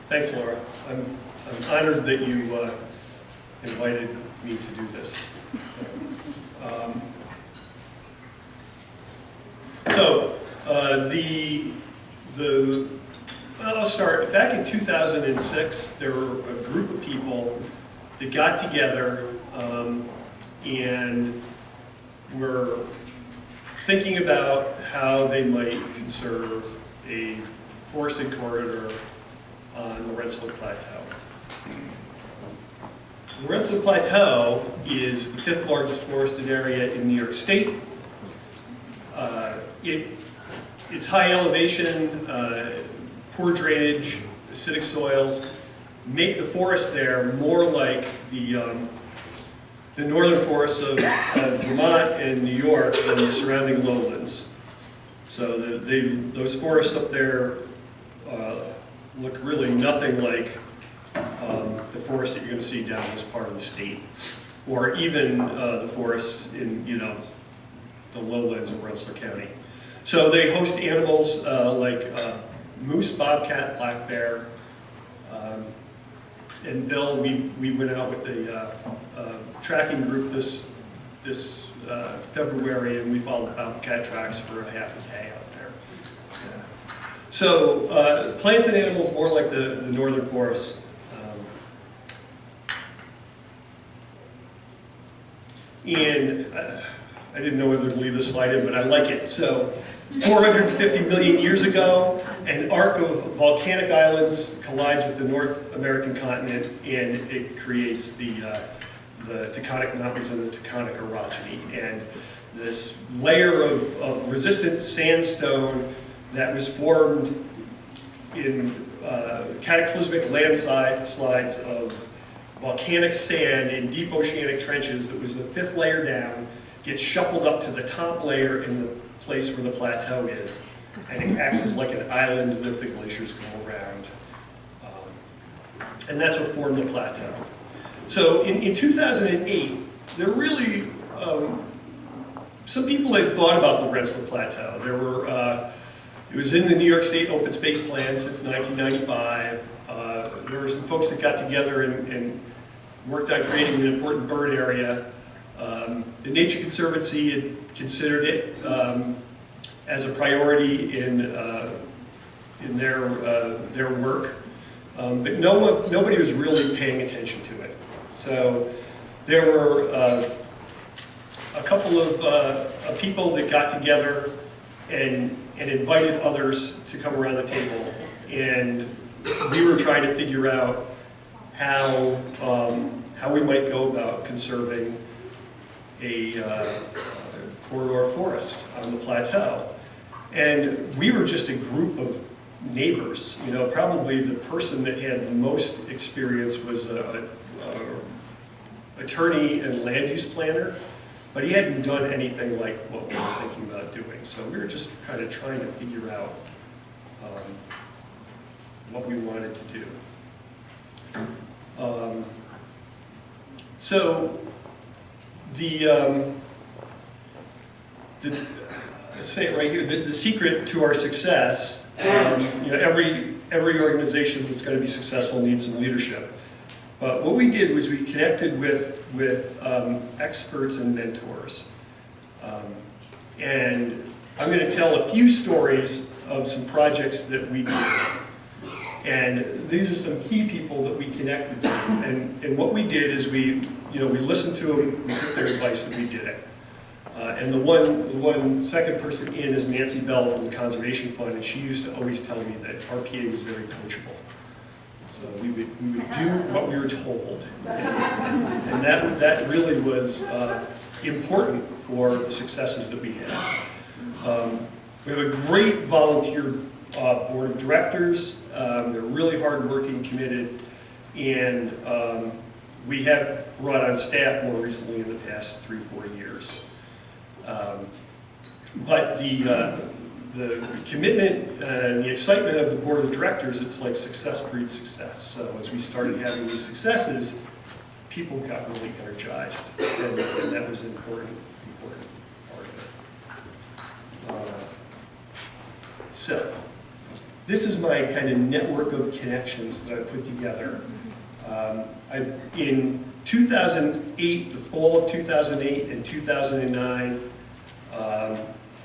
Thanks, Laura. I'm honored that you invited me to do this. I'll start. Back in 2006, there were a group of people that got together and were thinking about how they might conserve a forested corridor on the Rensselaer Plateau. The Rensselaer Plateau is the 5th largest forested area in New York State. It's high elevation, poor drainage, acidic soils make the forest there more like the northern forests of Vermont and New York than the surrounding lowlands. So those forests up there look really nothing like the forests that you're going to see down in this part of the state, or even the forests in the lowlands of Rensselaer County. So they host animals like moose, bobcat, black bear, and Bill. We went out with a tracking group this February, and we followed bobcat tracks for a half a day out there. Yeah. So plants and animals more like the northern forests. And I didn't know whether to leave this slide in, but I like it. So 450 million years ago, an arc of volcanic islands collides with the North American continent, and it creates the Taconic Mountains and the Taconic orogeny. And this layer of resistant sandstone that was formed in cataclysmic landslides of volcanic sand in deep oceanic trenches that was the 5th layer down, gets shuffled up to the top layer in the place where the plateau is, and it acts as like an island that the glaciers go around. And that's what formed the plateau. So in 2008, there really, some people had thought about the Rensselaer Plateau. There were, it was in the New York State Open Space Plan since 1995. There were some folks that got together and worked on creating an important bird area. The Nature Conservancy had considered it as a priority in their work, but nobody was really paying attention to it. So there were a couple of people that got together and invited others to come around the table, and we were trying to figure out how we might go about conserving a corridor forest on the plateau. And we were just a group of neighbors. Probably the person that had the most experience was an attorney and land use planner, but he hadn't done anything like what we were thinking about doing. So we were just kind of trying to figure out what we wanted to do. So let's say it right here, the secret to our success, every organization that's going to be successful needs some leadership. But what we did was we connected with experts and mentors. And I'm going to tell a few stories of some projects that we did. And these are some key people that we connected to. And what we did is we listened to them, we took their advice, and we did it. And the one second person in is Nancy Bell from the Conservation Fund, and she used to always tell me that RPA was very coachable. So we would do what we were told, and that really was important for the successes that we had. We have a great volunteer board of directors. They're really hardworking, committed, and we have brought on staff more recently in the past 3-4 years. But the commitment and the excitement of the board of directors, it's like success breeds success. So as we started having these successes, people got really energized, and that was an important part of it. this is my kind of network of connections that I put together. In 2008, the fall of 2008 and 2009,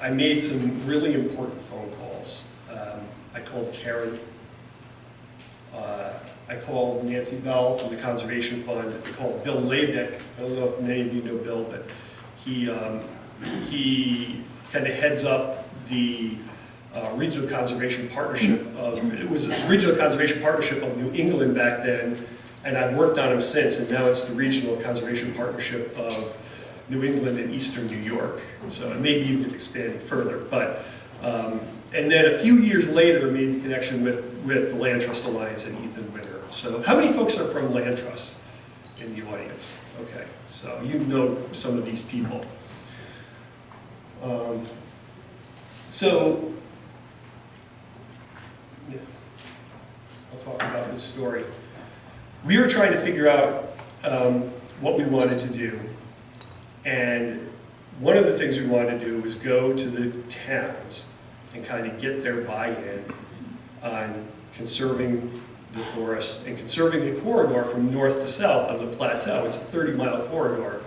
I made some really important phone calls. I called Karen. I called Nancy Bell from the Conservation Fund. I called Bill Labeck. I don't know if many of you know Bill, but he kind of heads up the Regional Conservation Partnership it was a Regional Conservation Partnership of New England back then, and I've worked on him since, and now it's the Regional Conservation Partnership of New England and Eastern New York. So maybe even expanding further. But and then a few years later, I made the connection with the Land Trust Alliance and Ethan Winter. So how many folks are from Land Trust in the audience? Okay, so you know some of these people. So yeah, I'll talk about this story. We were trying to figure out what we wanted to do, and one of the things we wanted to do was go to the towns and kind of get their buy-in on conserving the forest and conserving the corridor from north to south on the plateau. It's a 30-mile corridor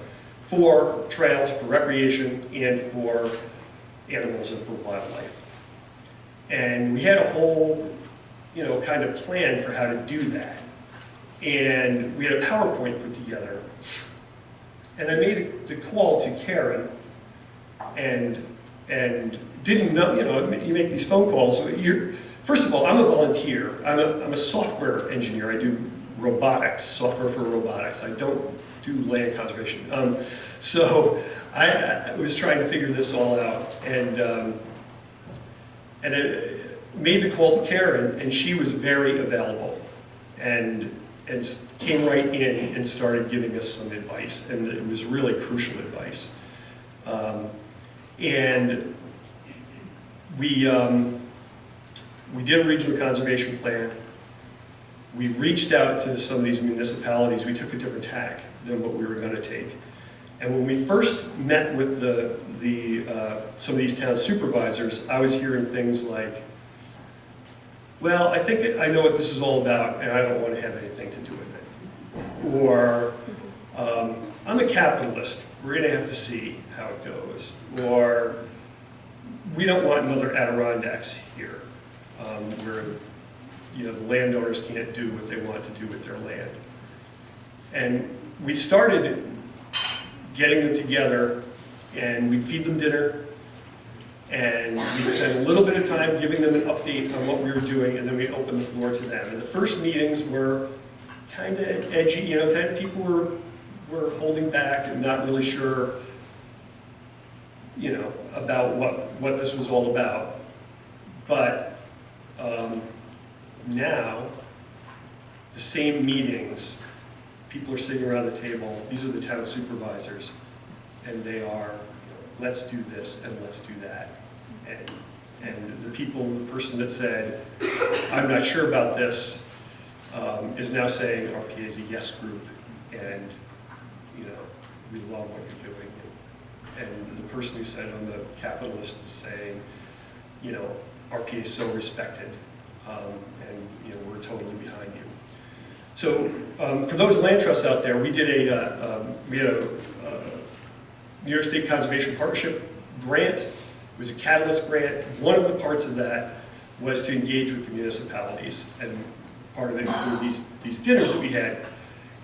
for trails, for recreation, and for animals and for wildlife. And we had a whole, kind of plan for how to do that. And we had a PowerPoint put together. And I made the call to Karen and didn't know, you make these phone calls. First of all, I'm a volunteer. I'm a software engineer. I do robotics, software for robotics. I don't do land conservation. So I was trying to figure this all out. And I made the call to Karen, and she was very available. And came right in and started giving us some advice. And it was really crucial advice. And we did a regional conservation plan. We reached out to some of these municipalities. We took a different tack than what we were going to take. And when we first met with some of these town supervisors, I was hearing things like, well, I think I know what this is all about, and I don't want to have anything to do with it. Or, I'm a capitalist. We're going to have to see how it goes. Or, we don't want another Adirondacks here, where the landowners can't do what they want to do with their land. And we started getting them together, and we'd feed them dinner, and we'd spend a little bit of time giving them an update on what we were doing, and then we'd open the floor to them. And the first meetings were kind of edgy, kind of people were holding back and not really sure, about what this was all about. But now, the same meetings, people are sitting around the table, these are the town supervisors, and they are, let's do this and let's do that. And the person that said, I'm not sure about this, is now saying RPA is a yes group, and we love what you're doing. And the person who said I'm a capitalist is saying, RPA is so respected, and we're totally behind you. So for those land trusts out there, we had a New York State Conservation Partnership grant. It was a catalyst grant. One of the parts of that was to engage with the municipalities, and part of it included these dinners that we had.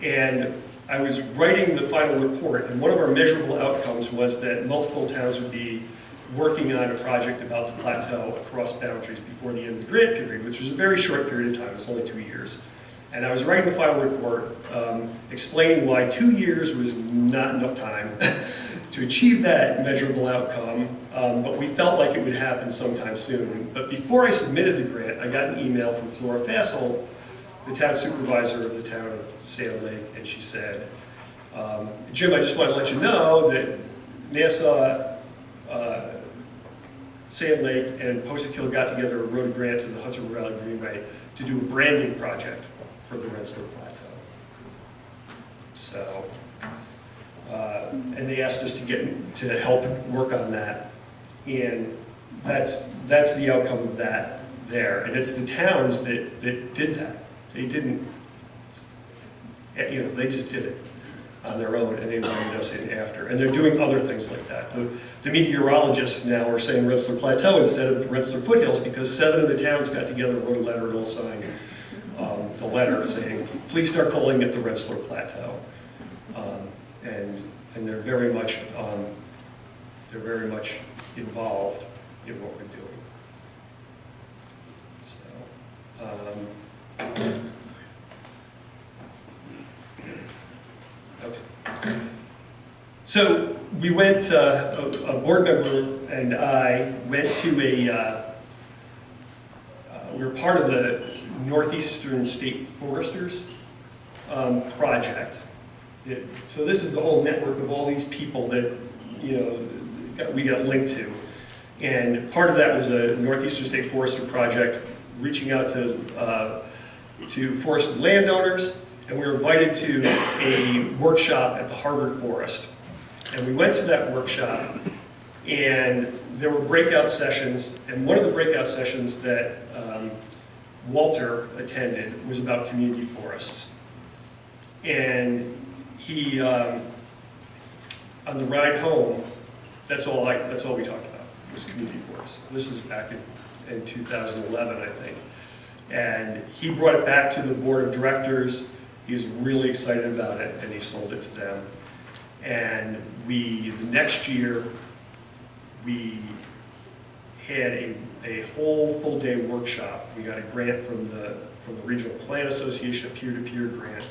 And I was writing the final report, and one of our measurable outcomes was that multiple towns would be working on a project about the plateau across boundaries before the end of the grant period, which was a very short period of time. It's only 2 years. And I was writing the final report, explaining why 2 years was not enough time to achieve that measurable outcome, but we felt like it would happen sometime soon. But before I submitted the grant, I got an email from Flora Fassel, the town supervisor of the town of Sand Lake, and she said, Jim, I just want to let you know that NASA, Sand Lake, and Post Hill got together and wrote a grant to the Hudson River Valley Greenway to do a branding project for the Rensselaer Plateau. So, and they asked us to help work on that, and that's the outcome of that there. And it's the towns that did that. They didn't, they just did it on their own, and they invited us in after. And they're doing other things like that. The meteorologists now are saying Rensselaer Plateau instead of Rensselaer Foothills, because 7 of the towns got together, wrote a letter, and all signed the letter saying, please start calling it the Rensselaer Plateau. And they're very much involved in what we're doing. Okay. So we went, a board member and I went to we were part of the Northeastern State Foresters project. So this is the whole network of all these people that, we got linked to. And part of that was a Northeastern State Forester project, reaching out to forest landowners, and we were invited to a workshop at the Harvard Forest. And we went to that workshop, and there were breakout sessions, and one of the breakout sessions that Walter attended was about community forests. And he, on the ride home, that's all we talked about, was community forests. This is back in 2011, I think. And he brought it back to the board of directors. He was really excited about it, and he sold it to them. And the next year, we had a whole full day workshop. We got a grant from the Regional Plan Association, a peer-to-peer grant.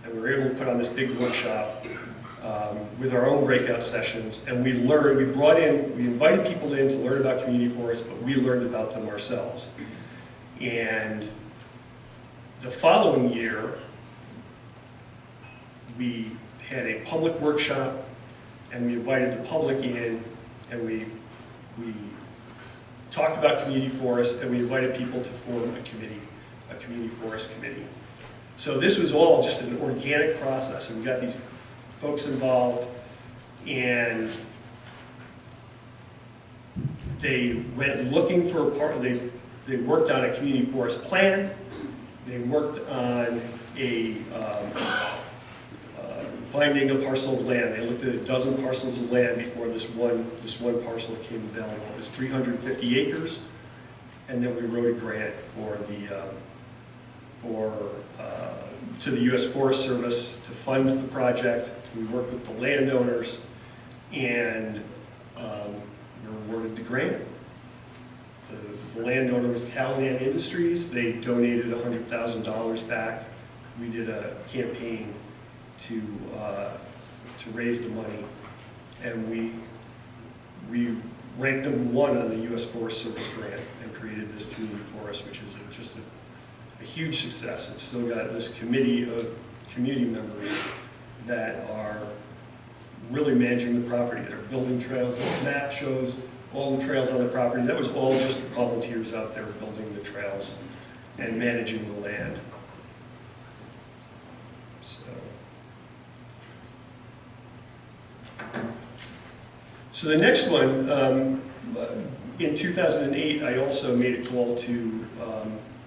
And we were able to put on this big workshop with our own breakout sessions. And we invited people in to learn about community forests, but we learned about them ourselves. And the following year, we had a public workshop, and we invited the public in, and we talked about community forests, and we invited people to form a community forest committee. So this was all just an organic process, and we got these folks involved, and they went looking for they worked on a community forest plan. They worked on finding a parcel of land. They looked at a dozen parcels of land before this one parcel came available. It was 350 acres, and then we wrote a grant to the U.S. Forest Service to fund the project. We worked with the landowners, and we were awarded the grant. The landowner was Calland Industries. They donated $100,000 back. We did a campaign to raise the money, and we ranked #1 on the U.S. Forest Service grant and created this community forest, which is just a huge success. It's still got this committee of community members that are really managing the property. They're building trails. This map shows all the trails on the property. That was all just volunteers out there building the trails and managing the land. So the next one, in 2008, I also made a call to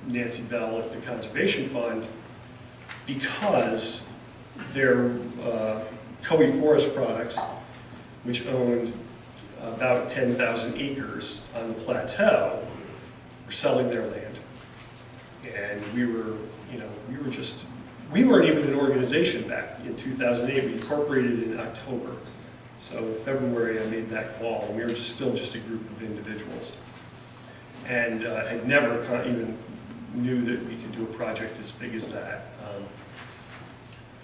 Nancy Bell at the Conservation Fund, because their Coe Forest Products, which owned about 10,000 acres on the plateau, were selling their land. And we weren't even an organization back in 2008. We incorporated in October. So in February, I made that call, and we were still just a group of individuals. And had never even knew that we could do a project as big as that.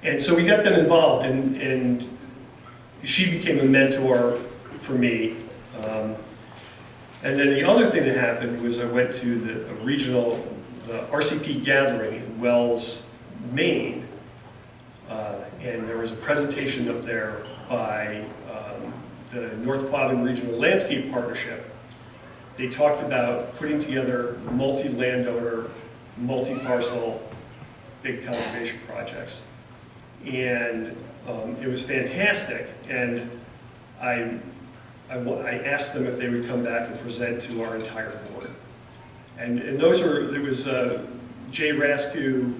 And so we got them involved, and she became a mentor for me. And then the other thing that happened was I went to the RCP gathering in Wells, Maine, and there was a presentation up there by the North Quabbin Regional Landscape Partnership. They talked about putting together multi-landowner, multi-parcel, big conservation projects. And it was fantastic. And I asked them if they would come back and present to our entire board. And those are, there was Jay Rascu,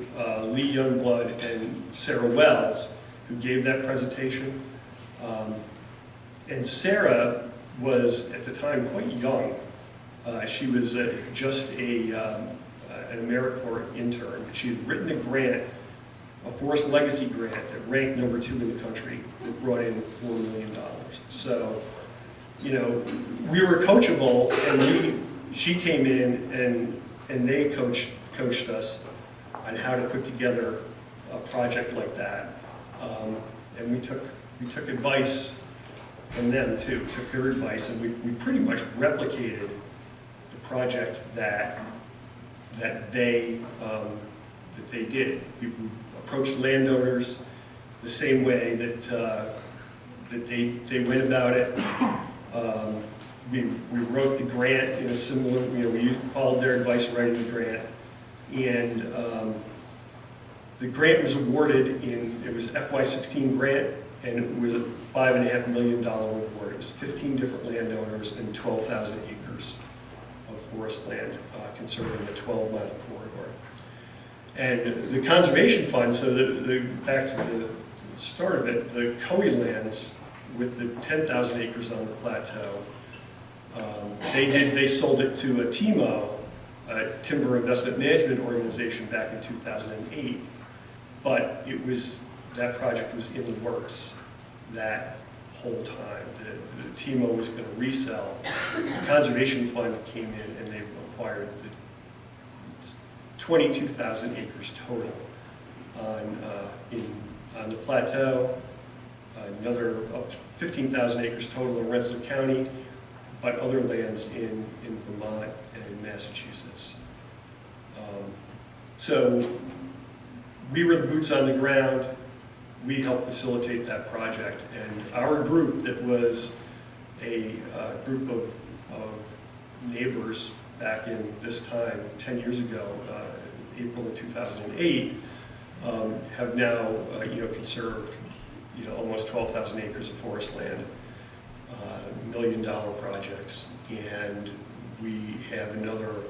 Lee Youngblood, and Sarah Wells who gave that presentation. And Sarah was, at the time, quite young. She was just an AmeriCorps intern. She had written a grant, a Forest Legacy grant that ranked #2 in the country. It brought in $4 million. So, you know, we were coachable, and she came in and they coached us on how to put together a project like that. And we took advice from them too, took their advice, and we pretty much replicated the project that they did. We approached landowners the same way that they went about it. We wrote the grant in a similar, we followed their advice writing the grant, and the grant was awarded it was FY16 grant, and it was a $5.5 million award. It was 15 different landowners and 12,000 acres of forest land conserved in a 12-mile corridor. And the conservation fund, so back to the start of it, the Coe lands with the 10,000 acres on the Plateau, they sold it to a TIMO, a Timber Investment Management Organization, back in 2008. But that project was in the works that whole time. The TIMO was going to resell. The Conservation Fund came in and they acquired 22,000 acres total on the Plateau, another 15,000 acres total in Rensselaer County, but other lands in Vermont and in Massachusetts. So we were the boots on the ground. We helped facilitate that project. And our group, that was a group of neighbors back in this time, 10 years ago, April of 2008, have now conserved almost 12,000 acres of forest land, $1 million projects, and we have another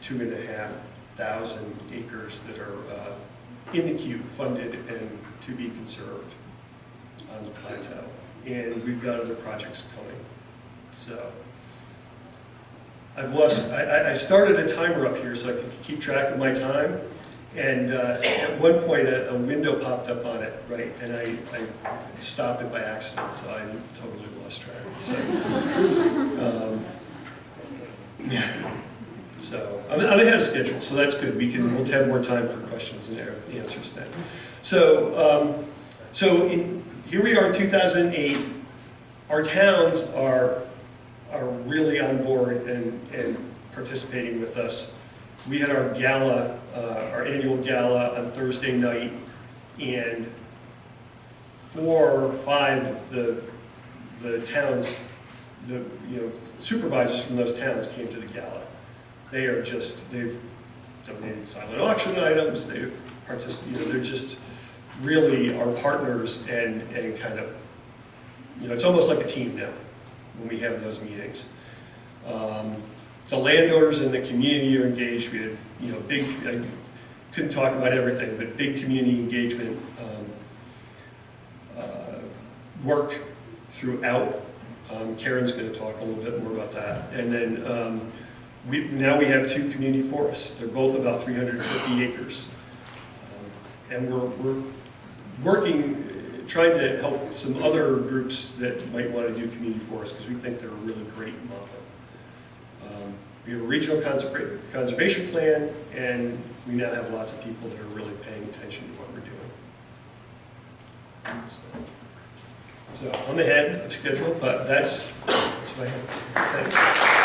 2,500 acres that are in the queue, funded and to be conserved on the Plateau. And we've got other projects coming. So I started a timer up here so I could keep track of my time. And at one point, a window popped up on it, right? And I stopped it by accident, so I totally lost track. So, yeah. So I'm ahead of schedule, so that's good. We'll have more time for questions and answers then. So, here we are in 2008. Our towns are really on board and participating with us. We had our gala, our annual gala on Thursday night, and 4 or 5 of the towns, supervisors from those towns came to the gala. They've donated silent auction items, they've participated, they're just really our partners, and kind of, it's almost like a team now when we have those meetings. The landowners and the community are engaged. We had, big, I couldn't talk about everything, but big community engagement work throughout. Karen's going to talk a little bit more about that. And then now we have 2 community forests. They're both about 350 acres. And we're working, trying to help some other groups that might want to do community forests, because we think they're a really great model. We have a regional conservation plan, and we now have lots of people that are really paying attention to what we're doing. So I'm ahead of schedule, but that's what I have. Thanks.